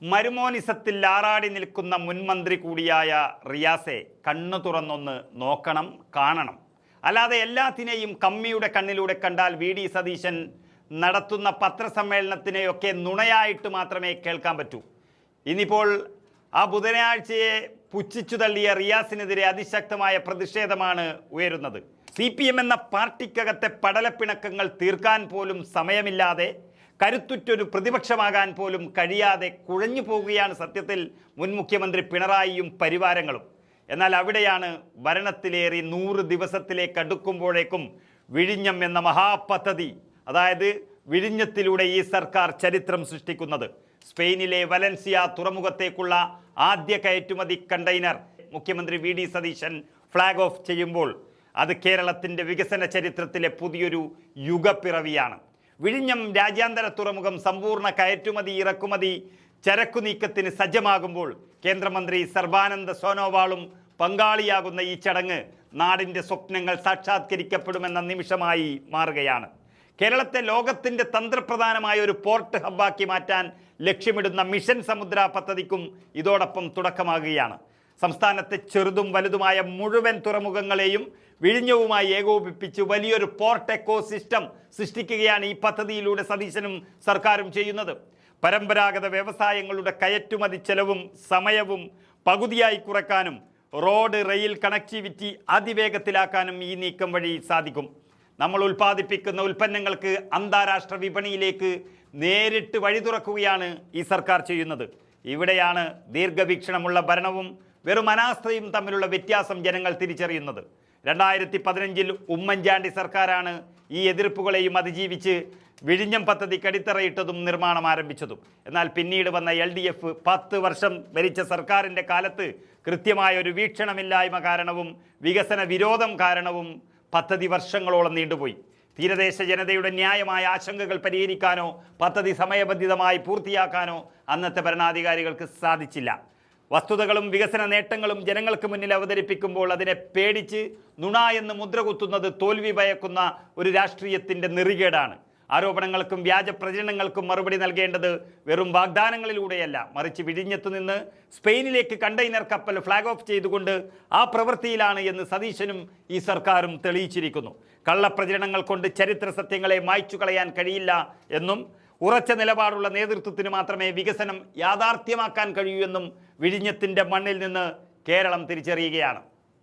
മരുമോനിസത്തിൽ ആറാടി നിൽക്കുന്ന മുൻമന്ത്രി കൂടിയായ റിയാസെ കണ്ണു തുറന്നൊന്ന് നോക്കണം, കാണണം. അല്ലാതെ എല്ലാത്തിനെയും കമ്മിയുടെ കണ്ണിലൂടെ കണ്ടാൽ വി.ഡി. സതീശൻ നടത്തുന്ന പത്രസമ്മേളനത്തിനെയൊക്കെ നുണയായിട്ട് മാത്രമേ കേൾക്കാൻ പറ്റൂ. ഇനിയിപ്പോൾ ആ ബുധനാഴ്ചയെ പുച്ഛിച്ചു തള്ളിയ റിയാസിനെതിരെ അതിശക്തമായ പ്രതിഷേധമാണ് ഉയരുന്നത്. CPM എന്ന പാർട്ടിക്കകത്തെ പടലപ്പിണക്കങ്ങൾ തീർക്കാൻ പോലും സമയമില്ലാതെ, കരുത്തുറ്റൊരു പ്രതിപക്ഷമാകാൻ പോലും കഴിയാതെ കുഴഞ്ഞു പോവുകയാണ് സത്യത്തിൽ മുൻ മുഖ്യമന്ത്രി പിണറായിയും പരിവാരങ്ങളും. എന്നാൽ അവിടെയാണ് ഭരണത്തിലേറി 100 ദിവസത്തിലേക്ക് അടുക്കുമ്പോഴേക്കും വിഴിഞ്ഞം എന്ന മഹാപദ്ധതി, അതായത് വിഴിഞ്ഞത്തിലൂടെ ഈ സർക്കാർ ചരിത്രം സൃഷ്ടിക്കുന്നത്. സ്പെയിനിലെ വലൻസിയ തുറമുഖത്തേക്കുള്ള ആദ്യ കയറ്റുമതി കണ്ടെയ്നർ മുഖ്യമന്ത്രി വി.ഡി. സതീശൻ ഫ്ലാഗ് ഓഫ് ചെയ്യുമ്പോൾ അത് കേരളത്തിൻ്റെ വികസന ചരിത്രത്തിലെ പുതിയൊരു യുഗപ്പിറവിയാണ്. വിഴിഞ്ഞം രാജ്യാന്തര തുറമുഖം സമ്പൂർണ്ണ കയറ്റുമതി ഇറക്കുമതി ചരക്കു നീക്കത്തിന് സജ്ജമാകുമ്പോൾ കേന്ദ്രമന്ത്രി സർബാനന്ദ സോനോവാളും പങ്കാളിയാകുന്ന ഈ ചടങ്ങ് നാടിൻ്റെ സ്വപ്നങ്ങൾ സാക്ഷാത്കരിക്കപ്പെടുമെന്ന നിമിഷമായി മാറുകയാണ്. കേരളത്തെ ലോകത്തിൻ്റെ തന്ത്രപ്രധാനമായ ഒരു പോർട്ട് ഹബ്ബാക്കി മാറ്റാൻ ലക്ഷ്യമിടുന്ന മിഷൻ സമുദ്ര പദ്ധതിക്കും ഇതോടൊപ്പം തുടക്കമാകുകയാണ്. സംസ്ഥാനത്തെ ചെറുതും വലുതുമായ മുഴുവൻ തുറമുഖങ്ങളെയും വിഴിഞ്ഞവുമായി ഏകോപിപ്പിച്ച് വലിയൊരു പോർട്ട് എക്കോസിസ്റ്റം സൃഷ്ടിക്കുകയാണ് ഈ പദ്ധതിയിലൂടെ സതീശനും സർക്കാരും ചെയ്യുന്നത്. പരമ്പരാഗത വ്യവസായങ്ങളുടെ കയറ്റുമതി ചെലവും സമയവും പകുതിയായി കുറയ്ക്കാനും റോഡ് റെയിൽ കണക്ടിവിറ്റി അതിവേഗത്തിലാക്കാനും ഈ നീക്കം വഴി സാധിക്കും. നമ്മൾ ഉൽപ്പാദിപ്പിക്കുന്ന ഉൽപ്പന്നങ്ങൾക്ക് അന്താരാഷ്ട്ര വിപണിയിലേക്ക് നേരിട്ട് വഴി തുറക്കുകയാണ് ഈ സർക്കാർ ചെയ്യുന്നത്. ഇവിടെയാണ് ദീർഘവീക്ഷണമുള്ള ഭരണവും വെറും അനാസ്ഥയും തമ്മിലുള്ള വ്യത്യാസം ജനങ്ങൾ തിരിച്ചറിയുന്നത്. 2015-ൽ ഉമ്മൻചാണ്ടി സർക്കാരാണ് ഈ എതിർപ്പുകളെയും അതിജീവിച്ച് വിഴിഞ്ഞം പദ്ധതിക്ക് അടിത്തറയിട്ടതും നിർമ്മാണം ആരംഭിച്ചതും. എന്നാൽ പിന്നീട് വന്ന LDF 10 വർഷം ഭരിച്ച സർക്കാരിൻ്റെ കാലത്ത് കൃത്യമായ ഒരു വീക്ഷണമില്ലായ്മ കാരണവും വികസന വിരോധം കാരണവും പദ്ധതി വർഷങ്ങളോളം നീണ്ടുപോയി. തീരദേശ ജനതയുടെ ന്യായമായ ആശങ്കകൾ പരിഹരിക്കാനോ പദ്ധതി സമയബന്ധിതമായി പൂർത്തിയാക്കാനോ അന്നത്തെ ഭരണാധികാരികൾക്ക് സാധിച്ചില്ല. വസ്തുതകളും വികസന നേട്ടങ്ങളും ജനങ്ങൾക്ക് മുന്നിൽ അവതരിപ്പിക്കുമ്പോൾ അതിനെ പേടിച്ച് നുണ എന്ന് മുദ്രകുത്തുന്നത് തോൽവി ഭയക്കുന്ന ഒരു രാഷ്ട്രീയത്തിൻ്റെ നെറികേടാണ്. ആരോപണങ്ങൾക്കും വ്യാജ പ്രചരണങ്ങൾക്കും മറുപടി നൽകേണ്ടത് വെറും വാഗ്ദാനങ്ങളിലൂടെയല്ല, മറിച്ച് വിഴിഞ്ഞത്തു നിന്ന് സ്പെയിനിലേക്ക് കണ്ടെയ്നർ കപ്പൽ ഫ്ലാഗ് ഓഫ് ചെയ്തുകൊണ്ട് ആ പ്രവൃത്തിയിലാണ് എന്ന് സതീശനും ഈ സർക്കാരും തെളിയിച്ചിരിക്കുന്നു. കള്ളപ്രചരണങ്ങൾ കൊണ്ട് ചരിത്ര സത്യങ്ങളെ മായ്ച്ചു കളയാൻ കഴിയില്ല എന്നും ഉറച്ച നിലപാടുള്ള നേതൃത്വത്തിന് മാത്രമേ വികസനം യാഥാർത്ഥ്യമാക്കാൻ കഴിയൂ എന്നും വിഴിഞ്ഞത്തിൻ്റെ മണ്ണിൽ നിന്ന് കേരളം തിരിച്ചറിയുകയാണ്.